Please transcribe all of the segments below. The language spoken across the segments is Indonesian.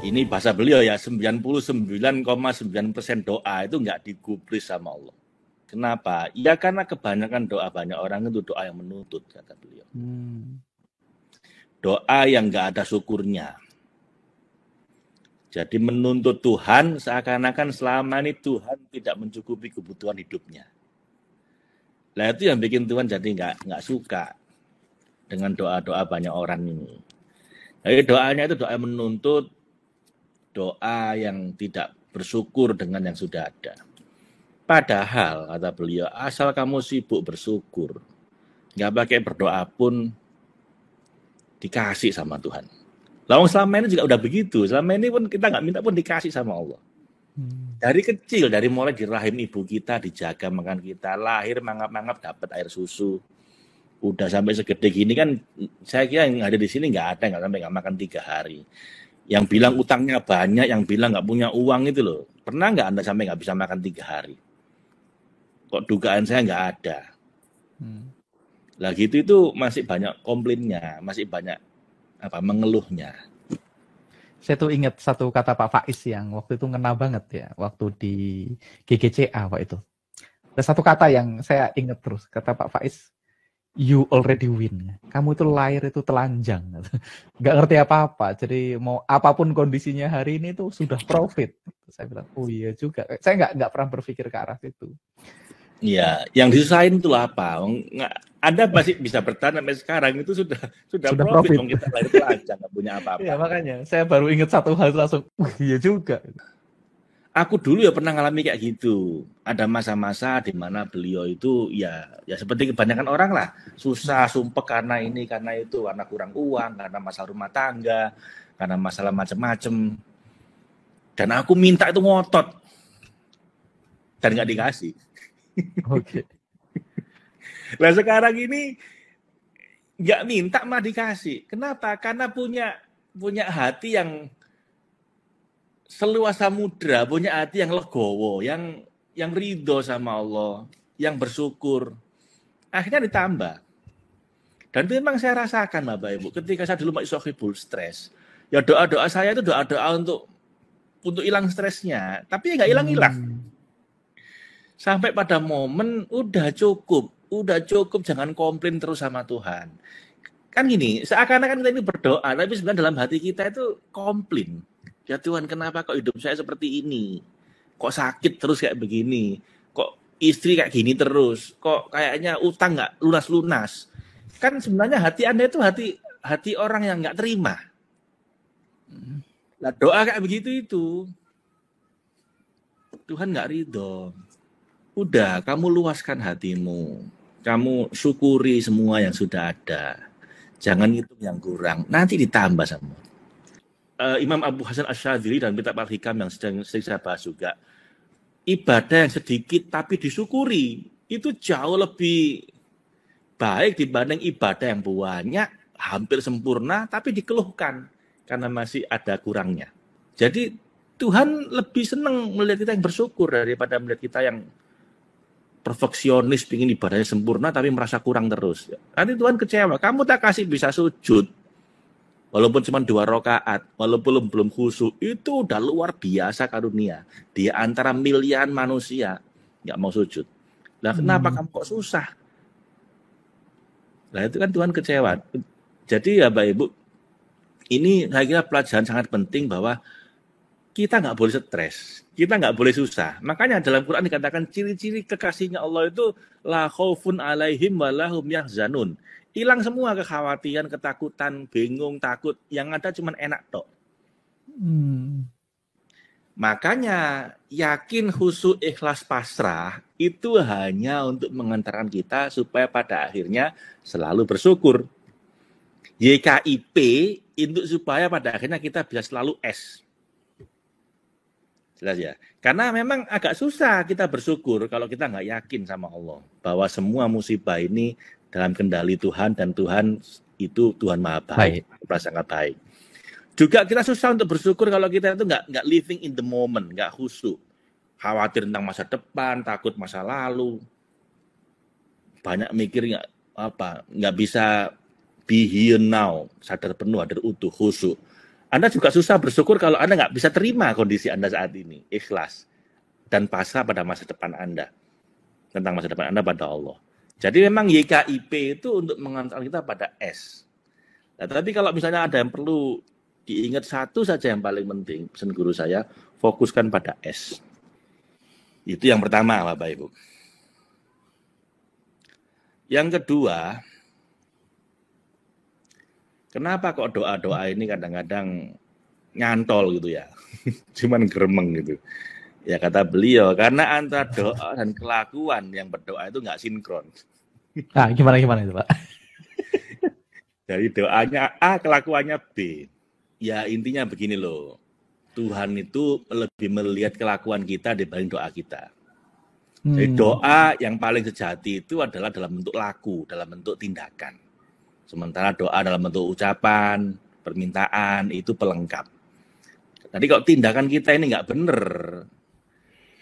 Ini bahasa beliau ya, 99,9% doa itu nggak digubris sama Allah. Kenapa? Ya karena kebanyakan doa banyak orang itu doa yang menuntut, kata beliau. Doa yang nggak ada syukurnya. Jadi menuntut Tuhan seakan-akan selama ini Tuhan tidak mencukupi kebutuhan hidupnya. Nah itu yang bikin Tuhan jadi nggak suka dengan doa-doa banyak orang ini. Jadi doanya itu doa yang menuntut, doa yang tidak bersyukur dengan yang sudah ada. Padahal, kata beliau, asal kamu sibuk bersyukur, nggak pakai berdoa pun dikasih sama Tuhan. Lalu selama ini juga udah begitu. Selama ini pun kita nggak minta pun dikasih sama Allah. Dari kecil, dari mulai di rahim ibu kita, dijaga makan kita, lahir mangap-mangap dapat air susu. Udah sampai segede gini kan, saya kira yang ada di sini nggak ada nggak sampai nggak makan 3 hari. Yang bilang utangnya banyak, yang bilang nggak punya uang itu loh. Pernah nggak Anda sampai nggak bisa makan 3 hari? Kok dugaan saya nggak ada. Lah gitu itu masih banyak komplainnya, masih banyak mengeluhnya. Saya tuh ingat satu kata Pak Faiz yang waktu itu ngena banget ya, waktu di GGCA Pak itu. Ada satu kata yang saya ingat terus, kata Pak Faiz, you already win. Kamu itu lahir itu telanjang. Nggak ngerti apa-apa, jadi mau apapun kondisinya hari ini tuh sudah profit. Saya bilang, oh iya juga. Saya nggak pernah berpikir ke arah situ. Iya, yang disusahin itu apa? Anda masih bisa bertahan sampai sekarang itu sudah profit. Kita lahir telanjang, nggak punya apa-apa. Iya makanya, saya baru ingat satu hal langsung, iya juga. Aku dulu ya pernah ngalami kayak gitu. Ada masa-masa di mana beliau itu ya seperti kebanyakan orang lah, susah, sumpek karena ini, karena itu, karena kurang uang, karena masalah rumah tangga, karena masalah macam-macam. Dan aku minta itu ngotot dan nggak dikasih. Oke. Nah sekarang ini nggak minta mah dikasih. Kenapa? Karena punya hati yang seluas samudra, punya hati yang legowo, yang ridho sama Allah, yang bersyukur. Akhirnya ditambah. Dan itu memang saya rasakan Bapak Ibu, ketika saya dulu masih sohibul stres, ya doa-doa saya itu doa-doa untuk hilang stresnya, tapi ya nggak hilang-hilang. Sampai pada momen udah cukup, jangan komplain terus sama Tuhan. Kan gini, seakan-akan kita ini berdoa, tapi sebenarnya dalam hati kita itu komplain. Ya Tuhan, kenapa kok hidup saya seperti ini? Kok sakit terus kayak begini? Kok istri kayak gini terus? Kok kayaknya utang nggak lunas-lunas? Kan sebenarnya hati Anda itu hati orang yang nggak terima. Nah doa kayak begitu itu, Tuhan nggak ridho. Udah, kamu luaskan hatimu. Kamu syukuri semua yang sudah ada. Jangan hitung yang kurang. Nanti ditambah sama. Imam Abu Hasan Asyadzili dan Kitab Al-Hikam yang sering saya bahas juga. Ibadah yang sedikit tapi disyukuri. Itu jauh lebih baik dibanding ibadah yang banyak, hampir sempurna, tapi dikeluhkan. Karena masih ada kurangnya. Jadi Tuhan lebih senang melihat kita yang bersyukur daripada melihat kita yang perfeksionis, pingin ibadahnya sempurna tapi merasa kurang terus. Nanti Tuhan kecewa. Kamu tak kasih bisa sujud, walaupun cuma 2 rakaat, walaupun belum khusyuk, itu udah luar biasa karunia. Di antara miliaran manusia nggak mau sujud. Lah kenapa kamu kok susah? Nah itu kan Tuhan kecewa. Jadi ya Bapak Ibu, ini saya kira pelajaran sangat penting bahwa kita nggak boleh stres, kita nggak boleh susah. Makanya dalam Quran dikatakan ciri-ciri kekasihnya Allah itu la khaufun alaihim wa lahum yahzanun. Hilang semua kekhawatiran, ketakutan, bingung, takut. Yang ada cuma enak tok. Makanya yakin, khusyuk, ikhlas, pasrah itu hanya untuk mengantarkan kita supaya pada akhirnya selalu bersyukur. YKIP untuk supaya pada akhirnya kita bisa selalu S. Jelas ya. Karena memang agak susah kita bersyukur kalau kita nggak yakin sama Allah bahwa semua musibah ini dalam kendali Tuhan dan Tuhan itu Tuhan Maha Baik, prasangka baik. Juga kita susah untuk bersyukur kalau kita itu nggak living in the moment, nggak khusyuk, khawatir tentang masa depan, takut masa lalu, banyak mikir nggak bisa be here now, sadar penuh, sadar utuh, khusyuk. Anda juga susah bersyukur kalau Anda nggak bisa terima kondisi Anda saat ini, ikhlas dan pasrah pada masa depan Anda, tentang masa depan Anda pada Allah. Jadi memang YKIP itu untuk mengantarkan kita pada S. Nah, tapi kalau misalnya ada yang perlu diingat satu saja yang paling penting, pesan guru saya, fokuskan pada S. Itu yang pertama, Bapak Ibu. Yang kedua, kenapa kok doa-doa ini kadang-kadang nyantol gitu ya, cuman gremeng gitu. Ya kata beliau, karena antara doa dan kelakuan yang berdoa itu nggak sinkron. Ah, gimana itu Pak? Dari doanya A, kelakuannya B. Ya intinya begini loh, Tuhan itu lebih melihat kelakuan kita dibanding doa kita. Jadi doa yang paling sejati itu adalah dalam bentuk laku, dalam bentuk tindakan. Sementara doa dalam bentuk ucapan, permintaan, itu pelengkap. Tadi kalau tindakan kita ini nggak benar,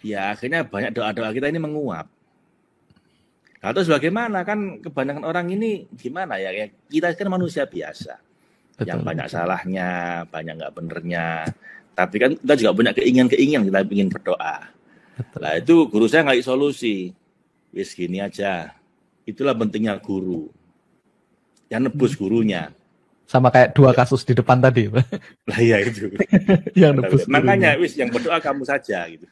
ya akhirnya banyak doa-doa kita ini menguap. Nah, terus bagaimana? Kan kebanyakan orang ini gimana ya? Kita kan manusia biasa. Betul, yang banyak salahnya, banyak nggak benernya. Tapi kan kita juga punya keinginan-keinginan, kita ingin berdoa. Betul. Nah itu guru saya ngasih solusi. Wis gini aja. Itulah pentingnya guru. Yang nebus gurunya. Sama kayak 2 kasus di depan tadi. Lah ya itu. Yang nebus makanya wis yang berdoa kamu saja gitu.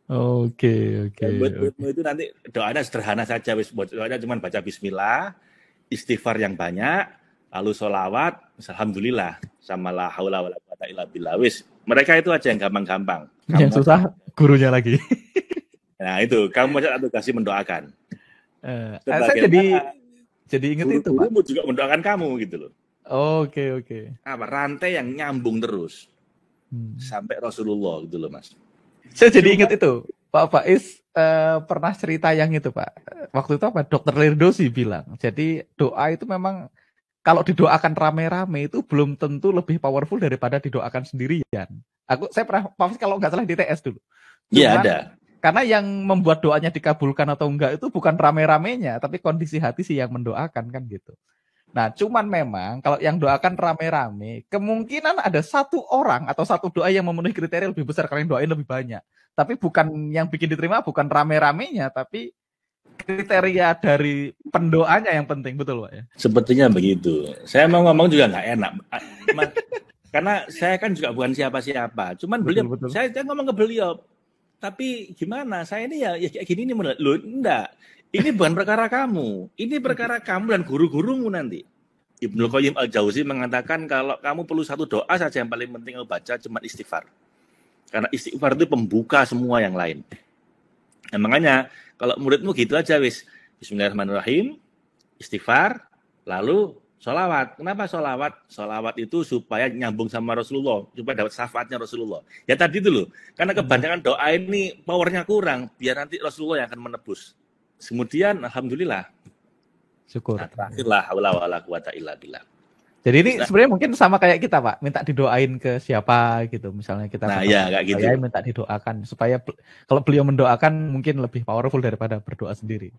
Oke. Buatmu itu nanti doanya sederhana saja, wis doanya cuma baca bismillah, istighfar yang banyak, lalu sholawat, alhamdulillah, sama la haula wala quwata illa billah. Wis, mereka itu aja yang gampang-gampang. Yang susah gurunya lagi. Nah itu, kamu aja kasih mendoakan. Saya jadi ingat itu, Pak. Gurumu juga mendoakan kamu gitu loh. Oke. Apa rantai yang nyambung terus sampai Rasulullah gitu loh, Mas. Saya jadi ingat itu, Pak Faiz pernah cerita yang itu, Pak. Waktu itu apa? Dokter Lirdosi bilang. Jadi doa itu memang kalau didoakan rame-rame itu belum tentu lebih powerful daripada didoakan sendirian. Saya pernah, kalau nggak salah di TS dulu. Iya ada. Karena yang membuat doanya dikabulkan atau enggak itu bukan rame-ramenya, tapi kondisi hati sih yang mendoakan kan gitu. Nah, cuman memang kalau yang doakan rame-rame, kemungkinan ada satu orang atau satu doa yang memenuhi kriteria lebih besar karena yang doain lebih banyak. Tapi bukan yang bikin diterima, bukan rame-ramenya, tapi kriteria dari pendoanya yang penting, betul Pak ya? Sepertinya begitu. Saya mau ngomong juga nggak enak. Karena saya kan juga bukan siapa-siapa. Cuman beliau, betul. Saya ngomong ke beliau, tapi gimana? Saya ini ya kayak gini nih menurut lu, enggak. Ini bukan perkara kamu. Ini perkara kamu dan guru-gurumu nanti. Ibnu Qayyim Al-Jauzi mengatakan kalau kamu perlu satu doa saja yang paling penting kamu baca cuma istighfar. Karena istighfar itu pembuka semua yang lain. Nah, makanya kalau muridmu gitu aja wis. Bismillahirrahmanirrahim, istighfar, lalu sholawat. Kenapa sholawat? Sholawat itu supaya nyambung sama Rasulullah, supaya dapat syafaatnya Rasulullah. Ya tadi itu loh, karena kebanyakan doa ini powernya kurang, biar nanti Rasulullah yang akan menebus. Kemudian alhamdulillah. Syukur. Nah, terakhirlah haula wala quwata illa billah. Jadi ini sebenarnya mungkin sama kayak kita, Pak, minta didoain ke siapa gitu. Misalnya kita kayak gitu. Minta didoakan supaya kalau beliau mendoakan mungkin lebih powerful daripada berdoa sendiri.